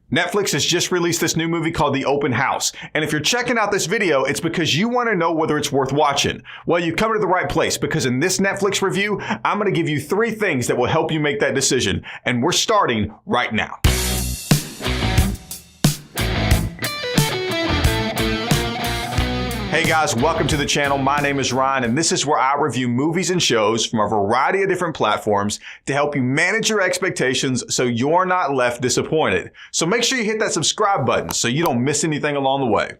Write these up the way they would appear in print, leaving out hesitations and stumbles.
Netflix has just released this new movie called The Open House. And if you're checking out this video, it's because you want to know whether it's worth watching. Well, you've come to the right place because in this Netflix review, I'm going to give you 3 things that will help you make that decision. And we're starting right now. Hey guys, welcome to the channel. My name is Ryan, and this is where I review movies and shows from a variety of different platforms to help you manage your expectations so you're not left disappointed. So make sure you hit that subscribe button so you don't miss anything along the way.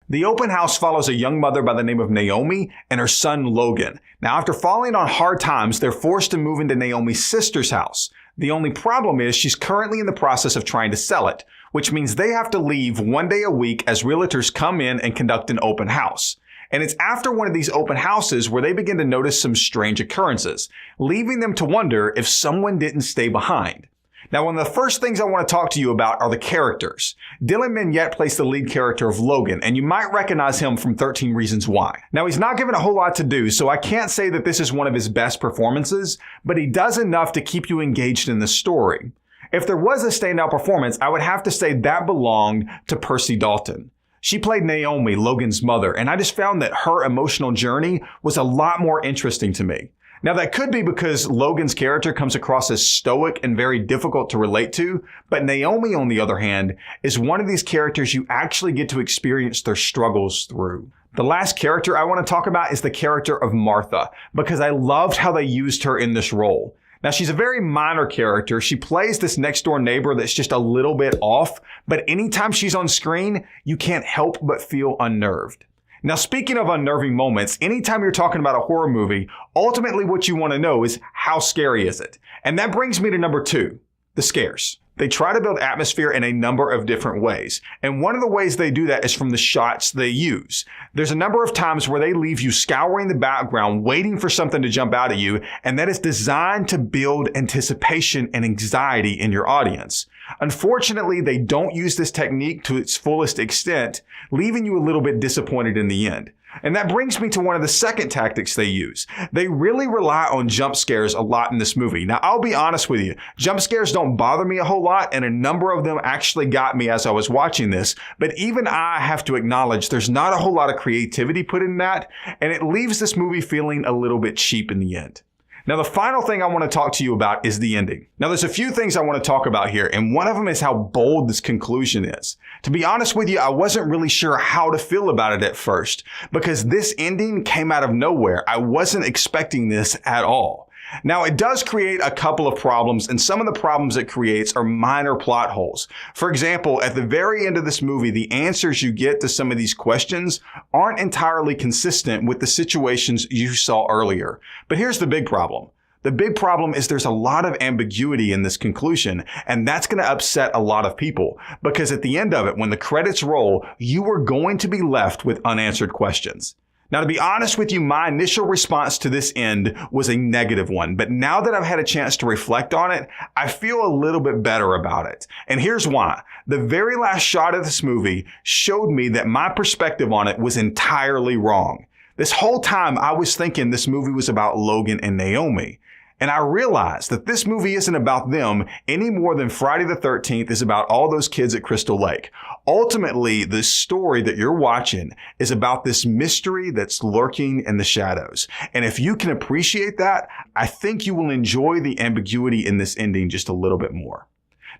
The Open House follows a young mother by the name of Naomi and her son Logan. Now, after falling on hard times, they're forced to move into Naomi's sister's house. The only problem is she's currently in the process of trying to sell it, which means they have to leave one day a week as realtors come in and conduct an open house. And it's after one of these open houses where they begin to notice some strange occurrences, leaving them to wonder if someone didn't stay behind. Now, one of the first things I want to talk to you about are the characters. Dylan Mignette plays the lead character of Logan, and you might recognize him from 13 Reasons Why. Now, he's not given a whole lot to do, so I can't say that this is one of his best performances, but he does enough to keep you engaged in the story. If there was a standout performance, I would have to say that belonged to Percy Dalton. She played Naomi, Logan's mother, and I just found that her emotional journey was a lot more interesting to me. Now, that could be because Logan's character comes across as stoic and very difficult to relate to, but Naomi, on the other hand, is one of these characters you actually get to experience their struggles through. The last character I want to talk about is the character of Martha, because I loved how they used her in this role. Now, she's a very minor character. She plays this next door neighbor that's just a little bit off, but anytime she's on screen, you can't help but feel unnerved. Now, speaking of unnerving moments, anytime you're talking about a horror movie, ultimately what you want to know is how scary is it? And that brings me to number 2, the scares. They try to build atmosphere in a number of different ways. And one of the ways they do that is from the shots they use. There's a number of times where they leave you scouring the background, waiting for something to jump out at you, and that is designed to build anticipation and anxiety in your audience. Unfortunately, they don't use this technique to its fullest extent, leaving you a little bit disappointed in the end. And that brings me to one of the second tactics they use. They really rely on jump scares a lot in this movie. Now, I'll be honest with you, jump scares don't bother me a whole lot, and a number of them actually got me as I was watching this. But even I have to acknowledge there's not a whole lot of creativity put in that, and it leaves this movie feeling a little bit cheap in the end. Now, the final thing I want to talk to you about is the ending. Now, there's a few things I want to talk about here, and one of them is how bold this conclusion is. To be honest with you, I wasn't really sure how to feel about it at first, because this ending came out of nowhere. I wasn't expecting this at all. Now, it does create a couple of problems, and some of the problems it creates are minor plot holes. For example, at the very end of this movie, the answers you get to some of these questions aren't entirely consistent with the situations you saw earlier. But here's the big problem. The big problem is there's a lot of ambiguity in this conclusion, and that's going to upset a lot of people, because at the end of it, when the credits roll, you are going to be left with unanswered questions. Now, to be honest with you, my initial response to this end was a negative one, but now that I've had a chance to reflect on it, I feel a little bit better about it. And here's why. The very last shot of this movie showed me that my perspective on it was entirely wrong. This whole time, I was thinking this movie was about Logan and Naomi. And I realized that this movie isn't about them any more than Friday the 13th is about all those kids at Crystal Lake. Ultimately, the story that you're watching is about this mystery that's lurking in the shadows. And if you can appreciate that, I think you will enjoy the ambiguity in this ending just a little bit more.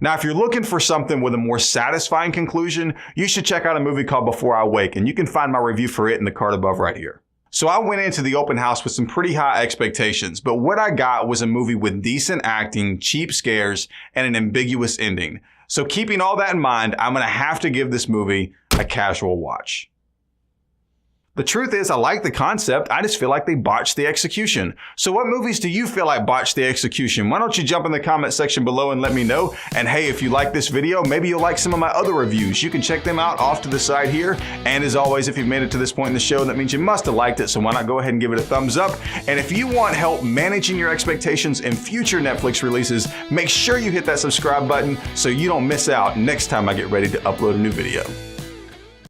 Now, if you're looking for something with a more satisfying conclusion, you should check out a movie called Before I Wake, and you can find my review for it in the card above right here. So I went into the open house with some pretty high expectations, but what I got was a movie with decent acting, cheap scares, and an ambiguous ending. So keeping all that in mind, I'm going to have to give this movie a casual watch. The truth is, I like the concept. I just feel like they botched the execution. So what movies do you feel like botched the execution? Why don't you jump in the comment section below and let me know? And hey, if you like this video, maybe you'll like some of my other reviews. You can check them out off to the side here. And as always, if you've made it to this point in the show, that means you must have liked it. So why not go ahead and give it a thumbs up? And if you want help managing your expectations in future Netflix releases, make sure you hit that subscribe button so you don't miss out next time I get ready to upload a new video.